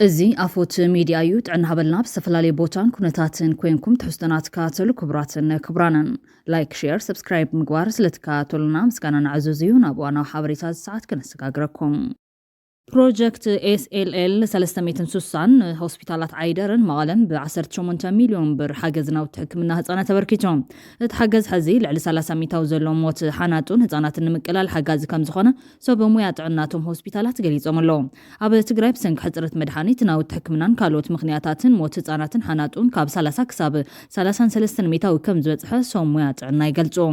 እዚ ኣፎት ሚድያ እዩ ጥዕና ሃበልና ብዝተፈላለየ ቦታን ኩነታትን ኮይንኩም ትሕዝቶናት ካተሉ ክቡራትን ክቡራንን ላይክ ሼር ሰብስክራይብ ምግባር ስለትከታተሉና ምስጋና ንዕዘዝ እዩ ናብ ዋናው ሓበሬታ ሰዓት ከነሰጋግረኩም ፕሮጀክት SLL 360 ሆስፒታላት ዓይደርን መቐለን ብ18 ሚልዮን ብር ሓገዝ ናውቲ ሕክምና ህፃናት ተበርኪቶም እቲ ሓገዝ ሕዚ ልዕሊ 30 ሚታው ዘሎ ሞት ሓናጡን ህፃናትን ንምቅላል ሓጋዚ ከም ዝኾነ ሰብ ሞያ ጥዕናቶም ሆስፒታላት ገሊፆም ኣለዉ ኣብ ትግራይ ብሰንኪ ሕፅረት መድሓኒት ናውቲ ሕክምናን ካልኦት ምኽንያታትን ሞት ህፃናትን ሓናጡን ካብ 30 ክሳብ 33 ሚታው ከም ዝበፅሐ ሰብ ሞያ ጥዕና ይገልጹ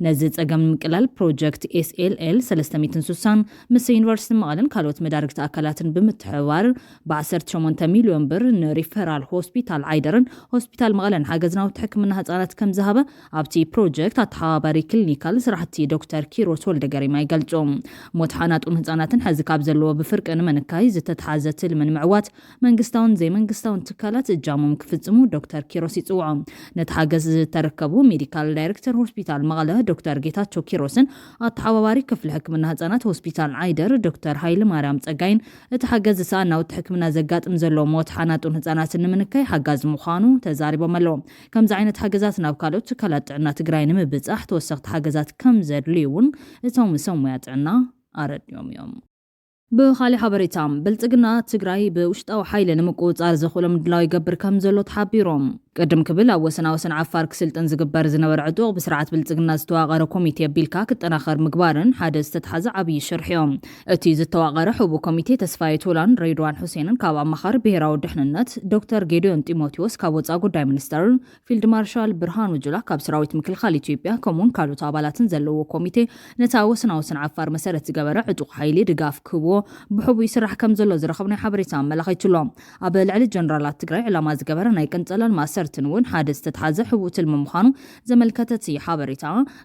ነዚ ፀገም ንምቅላል ፕሮጀክት SLL 360 ምስ ዩኒቨርሲቲ መቐለን ካልኦት ዳርግታ አካላትን ብምትሕዋር ብ18 ሚልዮን ብር ንሪፈራል ሆስፒታል ዓይደርን ሆስፒታል መቐለን ሓገዝናዊ ሕክምና ህፃናት ከም ዝሃበ ኣብቲ ፕሮጀክት ኣተሓባባሪ ክሊኒካል ስራሕቲ ዶክተር ኪሮስ ወልደገሪማ ይገልጹ ሞት ሓናጡን ህፃናትን ሕዚ ካብ ዘለዎ ብፍርቂ ንምንካይ ዝተተሓዘ ትልሚ ንምዕዋት መንግስታውን ዘይመንግስታውን ትካላት እጃሞም ክፍጽሙ ዶክተር ኪሮስ ይጽውዑ ነቲ ሓገዝ ዝተረከቡ ሜዲካል ዳይሬክተር ሆስፒታል መቐለ ዶክተር ጌታቸው ኪሮስን ኣተሓባባሪ ክፍሊ ሕክምና ህፃናት ሆስፒታል ዓይደር ዶክተር ሃይለ ማርያም ፀጋይን እቲ ሓገዝ ናውቲ ሕክምና ዘጋጥም ዘሎ ሞት ሓናጡን ህፃናትን ንምንካይ ሓጋዝ ምዃኑ ተዛሪቦም ኣለዉ ከምዚ ዓይነት ሓገዛት ናብ ካልኦት ትካላት ጥዕና ትግራይ ንምብፃሕ ተወሰኽቲ ሓገዛት ከም ዘድልዩ እውን እቶም ሰብ ሞያ ጥዕና ኣረድዮም እዮም ብኻሊእ ሓበሬታ ብልጽግና ትግራይ ብውሽጣዊ ሓይሊ ንምቁፅጻር ዘኽእሎ ምድላው ይገብር ከም ዘሎ ተሓቢሮም ቅድም ክብል ኣብ ወሰን ዓፋር ክስልጥን ዝግበር ዝነበረ ዕጡቕ ብስርዓት ብልጽግና ዝተዋቐረ ኮሚቴ ኣቢልካ ክጠናኸር ምግባርን ሓደ ዝተተሓዘ ዓብዪ ሽርሕዮም እቲ ዝተዋቐረ ሕቡእ ኮሚቴ ተስፋይ ቱላን ሬድዋን ሁሴንን ካብ ኣማኻሪ ብሄራዊ ድሕንነት ዶክተር ጌዲዮን ጢሞቴዎስ ካብ ወፃኢ ጉዳይ ሚኒስተር ፊልድ ማርሻል ብርሃኑ ጁላ ካብ ሰራዊት ምክልኻል ኢትዮጵያ ከምኡውን ካልኦት ኣባላትን ዘለዎ ኮሚቴ ነታ ወሰን ዓፋር መሰረት ዝገበረ ዕጡቕ ሓይሊ ድጋፍ ክህቦ ብሕቡእ ይስራሕ ከም ዘሎ ዝረኸብናይ ሓበሬታ ኣመላኺቱሎም ኣብ ልዕሊ ጀነራላት ትግራይ ዕላማ ዝገበረ ናይ ቀንፀላን ማሰርትን እውን ሓደ ዝተተሓዘ ሕቡእ ትልሚ ምዃኑ ዘመልከተት ሓበሬታ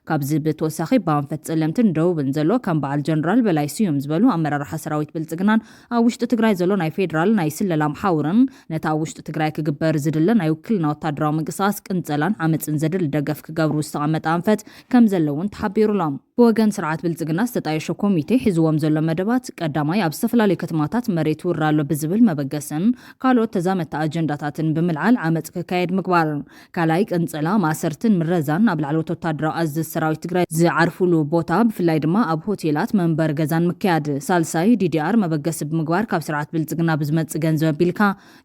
ካብዚ ብተወሳኺ ባንፈት ጸለምትን ደቡብን ዘሎ ከም በዓል ጀነራል በላይ ስዩም ዝበሉ ኣመራርሓ ሰራዊት ብልጽግናን ኣብ ውሽጢ ትግራይ ዘሎ ናይ ፌደራል ናይ ስለላ ምሓውርን ነታ ኣብ ውሽጢ ትግራይ ክግበር ዝድለ ናይ ውክልና ወታደራዊ ምንቅስቓስ ቅንፀላን ዓመፅን ዘድል ደገፍ ክገብሩ ዝተቐመጠ ኣንፈት ከም ዘለውን ተሓቢሩሎም ብወገን ስርዓት ብልጽግና ዝተጣየሸ ኮሚቴ ሒዝዎም ዘሎ መደባት ቀዳማይ ኣብ ዝተፈላለዩ ከተማታት መሬት ውራሎ ብዝብል መበገስን ካልኦት ተዛመድቲ ኣጀንዳታትን ብምልዓል ዓመፅ ክካየድ ምግባር ካልኣይ ቅንፀላ ማሰርትን ምረዛን ኣብ ላዕለዎት ወታደራዊ ኣዘዝ ሰራዊት ትግራይ ዝዓርፉሉ ቦታ ብፍላይ ድማ ኣብ ሆቴላት መንበር ገዛን ምክያድ ሳልሳይ DDR መበገሲ ብምግባር ካብ ስርዓት ብልጽግና ብዝመጽእ ገንዘብ ኣቢልካ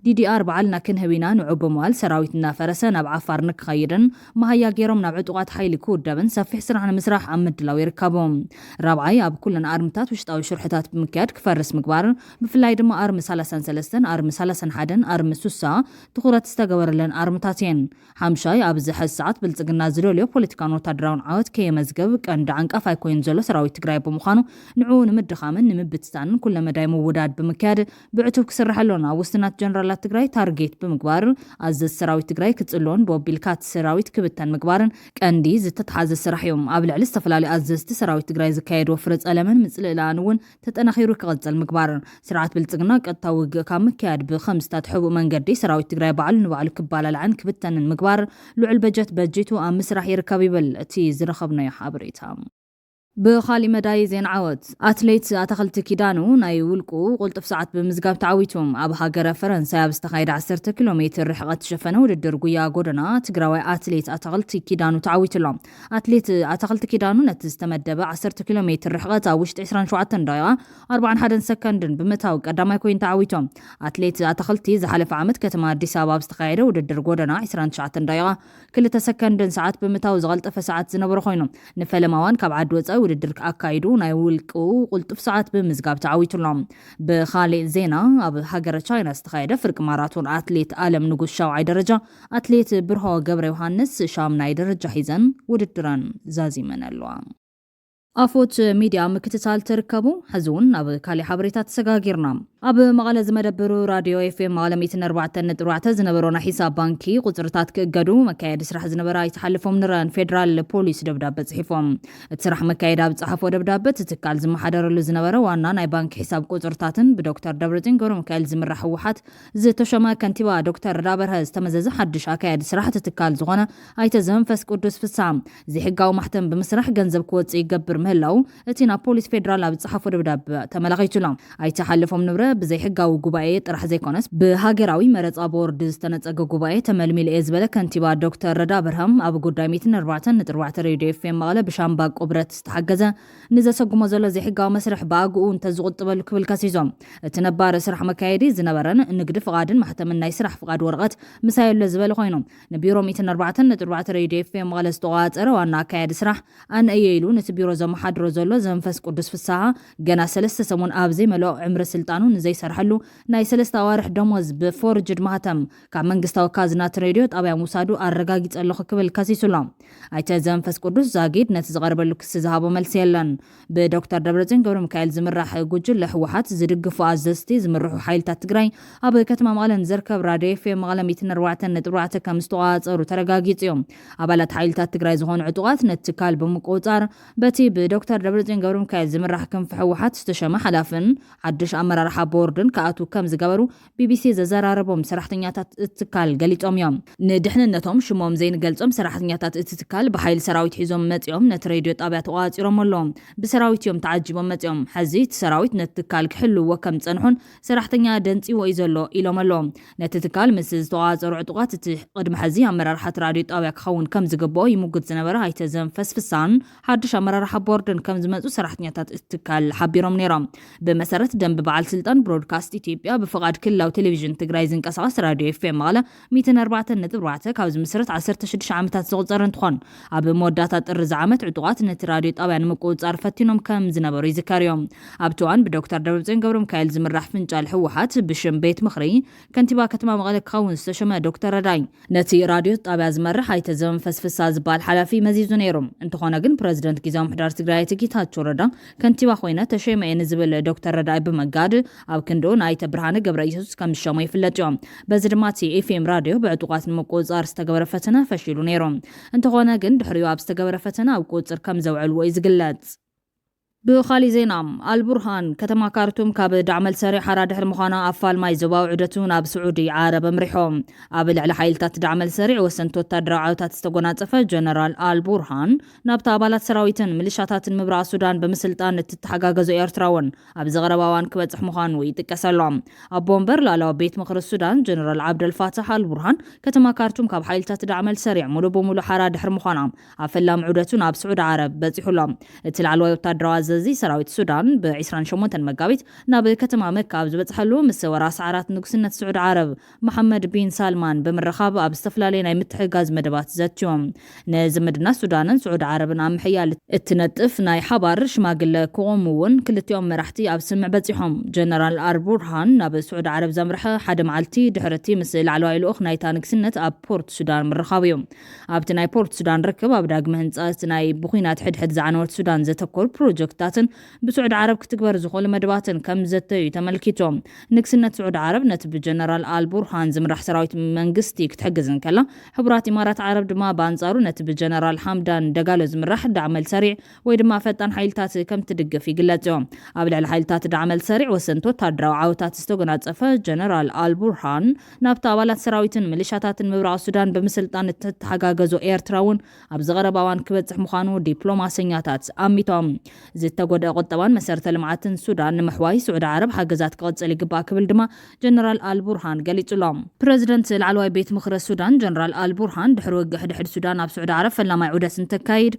DDR በዓልና ክንህቢና ንዑ ብምባል ሰራዊት እናፈረሰ ናብ ዓፋር ንክኸይድን መሃያ ገይሮም ናብ ዕጡቓት ሓይሊ ክውደብን ሰፊሕ ስራሕ ንምስራሕ ኣብ ምድላው ይርከቦም ራብዓይ ኣብ ኩለን ኣርምታት ውሽጣዊ ሽርሕታት ብምክያድ ክፈርስ ምግባር ብፍላይ ድማ ኣርሚ 33 ኣርሚ 31 ኣርሚ 60 ትኹረት ዝተገበረለን ኣርምታት እየን ሓምሻይ ኣብዚ ሕዚ ሰዓት ብልጽግና ዝደልዮ ፖለቲካን ወታደራውን ዓወት ከየመዝገብ ቀንዲ ዓንቃፍ ኣይኮይን ዘሎ ሰራዊት ትግራይ ብምዃኑ ንዑ ንምድኻምን ንምብትታንን ኩለ መዳይ ምውዳድ ብምክያድ ብዕቱብ ክስራሕ ኣሎና ኣብ ውስጥናት ጀነራላት ትግራይ ታርጌት ብምግባር ኣዘዝ ሰራዊት ትግራይ ክጽሎን ብወቢልካት ሰራዊት ክብተን ምግባርን ቀንዲ ዝተተሓዘ ስራሕ እዮም ኣብ ልዕሊ ዝተፈላለዩ ኣዘዝቲ ሰራዊት ትግራይ ዝካየድ ወፍሪ ጸለምን ምጽልላን እውን ተጠናኺሩ ክቕጽል ምግባር ስርዓት ብልጽግና ቀጥታዊ ውግእ ካብ ምክያድ ብኸምስታት ሕቡእ መንገዲ ሰራዊት ትግራይ በዓሉ ንባዕሉ ክባላልዓን ክብተንን ምግባር ልዑል በጀት በጀቱ ኣብ ምስራሕ ይርከብ ይብል እቲ ዝረኸብናዮ ሓበሬታ ብኻሊእ መዳይ ዜና ዓወት ኣትሌት ኣተኸልቲ ኪዳኑ ናይ ውልቁ ቁልጥፍ ሰዓት ብምዝጋብ ተዓዊቶም ኣብ ሃገረ ፈረንሳይ ኣብ ዝተኻየደ 10 ኪሎ ሜትር ርሕቐት ዝሸፈነ ውድድር ጉያ ጎደና ትግራዋይ ኣትሌት ኣተኸልቲ ኪዳኑ ተዓዊቱሎም ኣትሌት ኣተኸልቲ ኪዳኑ ነቲ ዝተመደበ 10 ኪሎ ሜትር ርሕቐት ኣብ ውሽጢ 27 ደቂቓ 41 ሰከንድን ብምታው ቀዳማይ ኮይኑ ተዓዊቶም ኣትሌት ኣተኸልቲ ዝሓለፈ ዓመት ከተማ ኣዲስ ኣበባ ኣብ ዝተኻየደ ውድድር ጎደና 29 ደቂቓ 2 ሰከንድን ሰዓት ብምታው ዝቐልጠፈ ሰዓት ዝነበረ ኮይኖም ንፈለማዋን ካብ ዓዲ ወፃኢ ውድድር ኣካይዱ ናይ ውልቁ ቁልጥፍ ሰዓት ብምዝጋብ ተዓዊቱሎም ብኻሊእ ዜና ኣብ ሃገረ ቻይና ዝተኻየደ ፍርቂ ማራቶን ኣትሌት ኣለም ንጉስ ሻውዓይ ደረጃ ኣትሌት ብርሆ ገብረ ዮሃንስ ሻምናይ ደረጃ ሒዘን ውድድረን ዛዚመን ኣለዋ ኣፎት ሚድያ ምክትታል ትርከቡ ሕዝውን ኣብ ካሊእ ሓበሬታ ተሰጋጊርና ኣብ መቐለ ዝመደበሩ ራድዮ FM መቐለ 104.4 ዝነበሩ ናይ ሒሳብ ባንኪ ቁፅርታት ክእገዱ መካየዲ ስራሕ ዝነበረ ኣይተሓልፎም ንረአን ፌደራል ፖሊስ ደብዳቤ ጽሒፎም እቲ ስራሕ መካየዲ ኣብ ጻሕፎ ደብዳቤ ትካል ዝመሓደረሉ ዝነበረ ዋና ናይ ባንኪ ሒሳብ ቁፅርታትን ብዶክተር ደብረጽዮን ገብረሚካኤል ዝምራሕ ህወሓት ዝተሾመ ከንቲባ ዶክተር ዳበርሀ ዝተመዘዘ ሓድሽ ኣካያዲ ስራሕ ትካል ዝኾነ ኣይተ ዘመንፈስ ቅዱስ ፍሳም ዘይሕጋዊ ማሕተም ብምስራሕ ገንዘብ ክወጽእ ይገብር ምህላው እቲ ናብ ፖሊስ ፌደራል ኣብ ጽሓፎ ደብዳቤ ተመላኺቱሎም ኣይተሓልፎም ንብረ ብዘይ ሕጋዊ ጉባኤ ጥራሕ ዘይኮነስ ብሃገራዊ መረፃ ቦርድ ዝተነፀገ ጉባኤ ተመልሚል እየ ዝበለ ከንቲባ ዶክተር ረዳ ብርሃም ኣብ ጉዳይ 104.4 ሬድዮ ኤፍኤም መቐለ ብሻምባቆ ብረት ዝተሓገዘ ንዘሰጉሞ ዘሎ ዘይሕጋዊ መስርሕ ብኣግኡ እንተዝቁጥበሉ ክብል ከሲሶም እቲ ነባር ስራሕ መካየዲ ዝነበረን ንግዲ ፍቃድን ማሕተምን ናይ ስራሕ ፍቃድ ወረቐት ምሳየለ ዝበለ ኮይኖም ንቢሮ 104.4 ሬድዮ ኤፍኤም መቐለ ዝተቆፃፀረ ዋና ኣካያዲ ስራሕ ኣንእየ ኢሉ ነቲ ቢሮ ዘመሓድሮ ዘሎ ዘመንፈስ ቅዱስ ፍሳሓ ገና 3 ሰሙን ኣብ ዘይመልኦ ዕምሪ ስልጣኑ ንዘይሰርሐሉ ናይ 3 ኣዋርሕ ደሞዝ ብፎርጅድ ማህተም ካብ መንግስታዊ ካዝናት ሬድዮ ጣብያ ሙሳዱ ኣረጋጊፅ ኣለኹ ክብል ከሲሱሎም ኣይተ ዘመንፈስ ቅዱስ ዛጊድ ነቲ ዝቐርበሉ ክሲ ዝሃቦ መልሲ የለን ብዶክተር ደብረጽዮን ገብረ ሚካኤል ዝምራሕ ጉጅለ ሕወሓት ዝድግፉ ኣዘዝቲ ዝምርሑ ሓይልታት ትግራይ ኣብ ከተማ መቐለን ዝርከብ ራድዮ ኤፍኤም መቐለ 104.4 ከም ዝተቆፃፀሩ ተረጋጊፁ እዮም ኣባላት ሓይልታት ትግራይ ዝኾኑ ዕጡቃት ነቲ ትካል ብምቁፅፃር በቲ ብዶክተር ደብረጽዮን ገብረ ሚካኤል ዝምራሕ ክንፊ ሕወሓት ዝተሸመ ሓላፍን ሓድሽ ኣመራርሓ ቦርድን ከኣቱ ከም ዝገበሩ ቢቢሲ ዘዘራረቦም ሰራሕተኛታት እቲ ትካል ገሊፆም እዮም ንድሕንነቶም ሽሞም ዘይንገልጾም ሰራሕተኛታት እቲ ትካል ብሓይሊ ሰራዊት ሒዞም መጺኦም ነቲ ሬድዮ ጣብያ ተቆፃፂሮም ኣለዎም ብሰራዊት እዮም ተዓጂቦም መጺኦም ሕዚ እቲ ሰራዊት ነቲ ትካል ክሕልዎ ከም ፀንሑን ሰራሕተኛ ደንፂዎ እዩ ዘሎ ኢሎም ኣለዎም ነቲ ትካል ምስ ዝተቆፃፀሩ ዕጡቃት እቲ ቅድሚ ሕዚ ኣመራርሓት ራድዮ ጣብያ ክኸውን ከም ዝግብኦ ይሙግት ዝነበረ ኣይተ ዘንፈስ ፍሳን ሓድሽ ኣመራርሓ ቦርድን ከም ዝመፁ ሰራሕተኛታት እቲ ትካል ሓቢሮም ነይሮም ብመሰረት ደንቢ በዓል ስልጣን ብሮድካስት ኢትዮጵያ ብፍቃድ ክልላዊ ቴሌቪዥን ትግራይ ዝንቀሳቀስ ራድዮ ኤፍኤም መቐለ 104.4 ካብ ዝምስረት 16 ዓመታት ዝቁፀር እንትኾን ኣብ መወዳእታ ጥሪ ዝዓመት ዕጡቃት ነቲ ራድዮ ጣብያ ንምቁፅፃር ፈቲኖም ከም ዝነበሩ ይዝከር እዮም ኣብቲ እዋን ብዶክተር ደብረጽዮን ገብረ ሚካኤል ዝምራሕ ፍንጫል ሕወሓት ብሽም ቤት ምኽሪ ከንቲባ ከተማ መቐለ ክኸውን ዝተሸመ ዶክተር ረዳይ ነቲ ራድዮ ጣብያ ዝመርሕ ኣይተ ዘመንፈስ ፍሳ ዝበሃል ሓላፊ መዚዙ ነይሩ እንተኾነ ግን ፕረዚደንት ጊዜያዊ ምሕዳር ትግራይ ጌታቸው ረዳ ከንቲባ ኮይነ ተሸመ እየ ንዝብል ዶክተር ረዳይ ብምጋድ ኣብ ክንድኡ ናይተ ብርሃነ ገብረ ኢየሱስ ከም ዝሸሞ ይፍለጥ እዮም በዚ ድማ እቲ ኤፍኤም ራድዮ ብዕጡቃት ንምቁፅፃር ዝተገበረ ፈተነ ፈሺሉ ነይሩ እንተኾነ ግን ድሕሪኡ ኣብ ዝተገበረ ፈተነ ኣብ ቁፅር ከም ዘውዕልዎ እዩ ዝግለጽ ብኻሊ ዜና አልቡርሃን ከተማ ካርቱም ካብ ዳዕመል ሰሪዕ ሓራ ድሕሪ ምዃና ኣፋል ማይ ዞባዊ ዑደቱ ናብ ስዑዲ ዓረብ ኣምሪሖም ኣብ ልዕሊ ሓይልታት ዳዕመል ሰሪዕ ወሰንቲ ወታደራዊ ዓውታት ዝተጎናፀፈ ጀነራል አልቡርሃን ናብቲ ኣባላት ሰራዊትን ሚሊሻታትን ምብራቕ ሱዳን ብምስልጣን እትተሓጋገዙ ኤርትራውን ኣብ ዝቐረባ እዋን ክበፅሕ ምዃኑ ይጥቀሰሎም ኣብ ቦምበር ላዕለዋ ቤት ምክሪ ሱዳን ጀነራል ዓብደልፋታሕ አልቡርሃን ከተማ ካርቱም ካብ ሓይልታት ዳዕመል ሰሪዕ ሙሉእ ብሙሉእ ሓራ ድሕሪ ምዃና ኣብ ፈላሚ ዑደቱ ናብ ስዑዲ ዓረብ በፂሑሎም እቲ ላዕለዋይ ወታደራዊ እዚ ሰራዊት ሱዳን ብ28 መጋቢት ናብ ከተማ መካ ኣብ ዝበፅሐሉ ምስ ወራስ ዓራት ንጉስነት ስዑድ ዓረብ መሐመድ ቢን ሳልማን ብምርኻብ ኣብ ዝተፈላለዩ ናይ ምትሕጋዝ መደባት ዘትዮም ንዝምድና ሱዳንን ስዑድ ዓረብን ኣብ ምሕያል እትነጥፍ ናይ ሓባር ሽማግለ ክቆሙውን ክልቲኦም መራሕቲ ኣብ ስምዕ በፂሖም ጀነራል አልቡርሃን ናብ ስዑድ ዓረብ ዘምርሐ ሓደ መዓልቲ ድሕርቲ ምስ ላዕለዋይ ልኡኽ ናይታ ንግስነት ኣብ ፖርት ሱዳን ምርኻብ እዮም ኣብቲ ናይ ፖርት ሱዳን ርክብ ኣብ ዳግመ ህንፀት ናይ ብኹናት ሕድሕድ ዝዓነወት ሱዳን ዘተኮር ፕሮጀክት بسعود عرب كتكبر زخول مدباتن كم زتي تملكيتهم نكسنة سعود عرب نتب جنرال آلبورهان زمرح سراويت منغستي كتحجزن كلا حبرات إمارات عرب دما بانزارو نتب جنرال حمدان دقالو زمرح دعمل سريع ويدما فتان حيلتات كم تدق في قلتهم قبل حيلتات دعمل سريع وسنتو تدرو عوتات استوغنات صفا جنرال آلبورهان نابتا والات سراويتن مليشاتات مبرع السودان بمسلطان تتحجاجزو ايرتراون أبزغرباوان كبتح مخانو دبلوماسياتات أميتهم ዝተጎደ ቁጠባን መሰረተ ልምዓትን ሱዳን ንምሕዋይ ስዑድ ዓረብ ሓገዛት ክቅፅል ይግባእ ክብል ድማ ጀነራል አልቡርሃን ገሊጹሎም ፕሬዚደንት ላዕለዋይ ቤት ምክሪ ሱዳን ጀነራል አልቡርሃን ድሕሪ ውግእ ሕድሕድ ሱዳን ኣብ ስዑድ ዓረብ ፈላማይ ዑደት እንተካይድ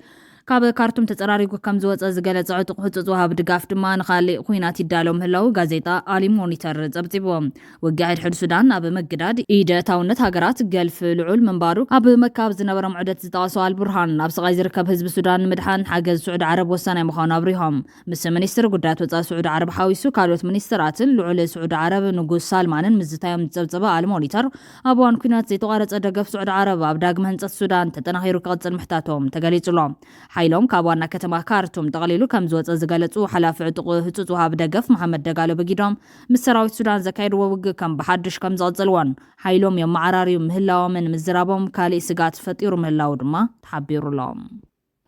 ካብ ካርቱም ተጸራሪጉ ከም ዝወፀ ዝገለጸ ዕጡቕ ህፁፅ ወሃብ ድጋፍ ድማ ንኻሊእ ኩናት ይዳለው ምህላው ጋዜጣ አሊ ሞኒተር ጸብጺቦም ውግእ ሕድሕድ ሱዳን ኣብ ምግዳድ ኢደታውነት ሃገራት ገልፍ ልዑል ምንባሩ ኣብ መካብ ዝነበሮም ዑደት ዝጠቐሱ አልቡርሃን ኣብ ስቓይ ዝርከብ ህዝቢ ሱዳን ምድሓን ሓገዝ ስዑድ ዓረብ ወሳናይ ምዃኑ ኣብሪሆም ምስ ሚኒስትር ጉዳያት ወፃኢ ስዑድ ዓረብ ሓዊሱ ካልኦት ሚኒስትራትን ልዑል ስዑድ ዓረብ ንጉስ ሳልማንን ምዝታዮም ዝጸብጸበ አሊ ሞኒተር ኣብ እዋን ኩናት ዘይተቋረፀ ደገፍ ስዑድ ዓረብ ኣብ ዳግመ ህንፀት ሱዳን ተጠናኺሩ ክቕፅል ምሕታቶም ተገሊጹሎም حيلهم كابوانا كتما كارتوم تغليلو كم زوت زغلصو حلاف عطق هصص وهاب دغف محمد دغالو بغيدوم مسراويت سودان زكايد ووغ كم بحدش كم زوتزلوان حيلهم يم معراريو مهلاو من مزرابهم كالي سغات فطيرو مهلاو دما تحبيرو لهم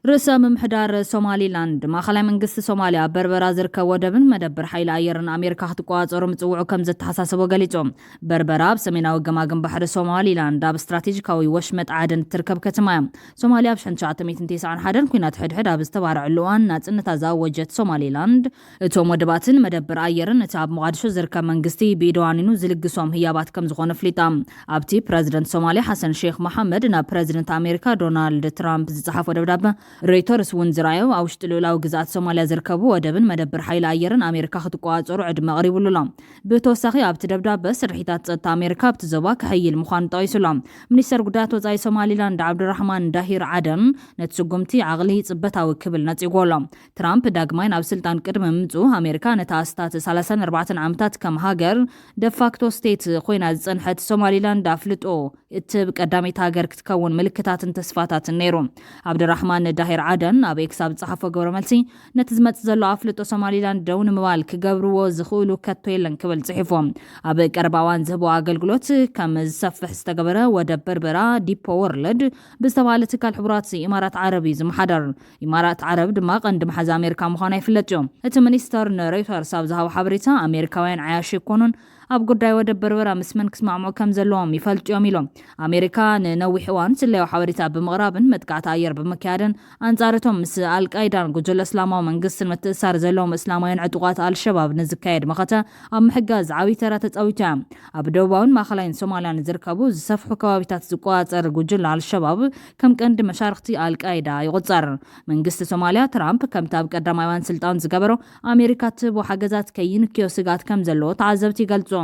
رئيس ممحدار سوماليلاند ماخلاي منقست سوماليا بربرا زركا ودبن مدبر حيل ايرن امريكا خطقواصرو مصوعو كم زتحساسبو غليصوم بربرا بسميناو غماغم بحر سوماليلاند اب استراتيجيكاوي وشمت عادن تركب كتما سوماليا ب1991 كوينات حدحد اب استبارع اللوان ناصنتا زاوجت سوماليلاند اتوم ودباتن مدبر ايرن اتاب مقادشو زركا منقستي بيدوانينو زلقسوم هيابات كم زغون فليطام ابتي بريزيدنت سومالي حسن شيخ محمد نا بريزيدنت امريكا دونالد ترامب زصحفو دبداب ريتورس ونزرايو او شتلولاو غزات سوماليا زركبو ودبن مدبر حيل ايرن امريكا خطقواصرو عدم قريبولولا بتوسخي ابت دبداب سرحيتات صت امريكا بتزوا كحيل مخان طايسلام منستر غدات وزاي سوماليلاند عبد الرحمن داهير عدن نتسقمتي عقلي صبتاو كبل نصيغولا ترامب داغماين اب سلطان قدم ممصو امريكا نتاستات 34 عامتات كم هاجر دفاكتو ستيت خوينا صنحت سوماليلاند افلطو اتب قداميت هاجر كتكون ملكتاتن تسفاتات نيرو عبد الرحمن داهير عدن ابي حساب صحفه غبرملسي نتزمت زلو افلطو سوماليلاند دون موال كغبرو زخولو كتويلن كبل صحفهم ابي قرباوان زهبو اغلغلوت كم زسفح استغبره ود بربرا ديبو وورلد بستوالت كالحبرات امارات عربي زمحدر امارات عرب دما قند محز امريكا مخانا يفلطو ات منستر نريتور ساب زهاو حبريتا امريكاوين عياش يكونون اب قداي ود بربرا مسمن كسمعمو كم زلوم يفلطيوم يلوم امريكا نوي حوان سلاو حبريتا بمغربن متقات اير بمكيادن انصارتهم مس القايدان جوجل اسلامو منغست متسار زلوم اسلاميين عطوقات الشباب نزكايد مخته ام محجاز عاوي ترا تصاويتا اب دوباون ماخلاين سوماليان زركبو زسفحو كوابيتات زقواصر جوجل الشباب كم قند مشارختي القايدا يغصر منغست سوماليا ترامب كم تاب قدامايوان سلطان زغبرو امريكا تبو حجازات كينكيو سغات كم زلو تعذبتي قالصو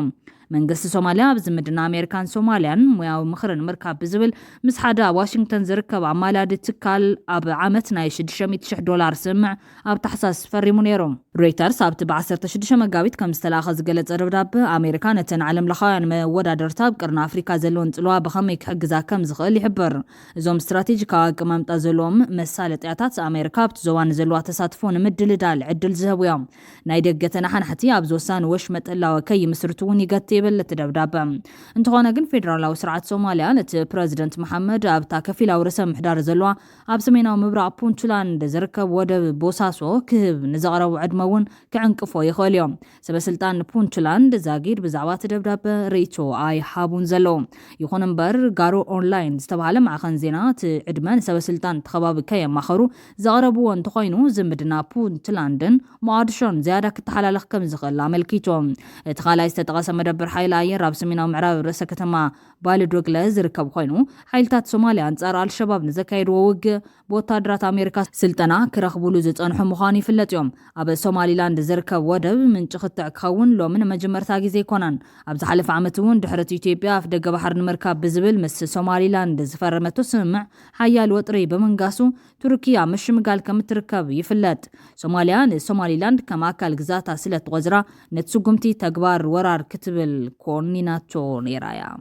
منغست سوماليا بزمدنا امريكان سوماليان موياو مخرن مركب بزبل مسحدا واشنطن زركب عمالاد تكال اب عامتنا $600 سمع اب تحساس فريمونيروم ريترز اب تبع 16 مغابيت كم استلاخذ قلت دبداب امريكا نتن عالم لخاين مودادرتا بقرن افريكا زلون صلوا بخمي كحجزا كم زخل يحبر زوم استراتيجيكا قمامطا زلوم مسالطياتات امريكا بتزوان زلوا تساتفون مدلدال عدل زهويام ناي دغتنا حنحتي اب زوسان وش مطلا وكي مسرتون يغت يبل تدبداب انتخونا جن فيدرالاو سرعت سوماليا نت بريزيدنت محمد ابتا كفيلا ورسم محدار زلوا اب سميناو مبرا بونتلاند زركب ودب بوساسو كهب نزغرو عدمون كعنقفو يخوليوم سبسلطان بونتلاند زاغير بزعوات دبداب ريتو اي حابون زلو يخون بر غارو اونلاين استبعال مع خنزينات عدمان سبسلطان تخباب كيم مخرو زغربو انتخوينو زمدنا بونتلاندن معادشون زياده كتحلالخ كم زغل عملكيتو تخالاي استتقسم مدبر حيل اير راب سميناو معراب رئيس كتما بالدوغلاز ركب خوينو حيلتات سوماليا انصار الشباب نزكايد ووج بوتادرات امريكا سلطنا كرخبولو زصنحو مخاني فلطيوم اب سوماليلاند زركب ودب من چختع كون لو من مجمرتا غيزي كونان اب زحلف عامتون دحرت ايثيوبيا في دغ بحر نمركب بزبل مس سوماليلاند زفرمتو سمع حيال وطري بمنغاسو تركيا مش مقال كمتركب يفلط سوماليا سوماليلاند كما كال غزاتا سلت غزرا نتسقمتي تغبار ورار كتبل كونيناتو نيرايا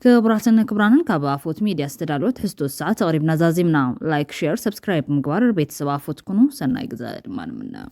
كبراتن كبرانن كابافوت ميديا استدالوت حستو الساعة تقريبا زازيمنا لايك شير سبسكرايب مقبار بيت سبافوت كونو سناي غزا دمان منا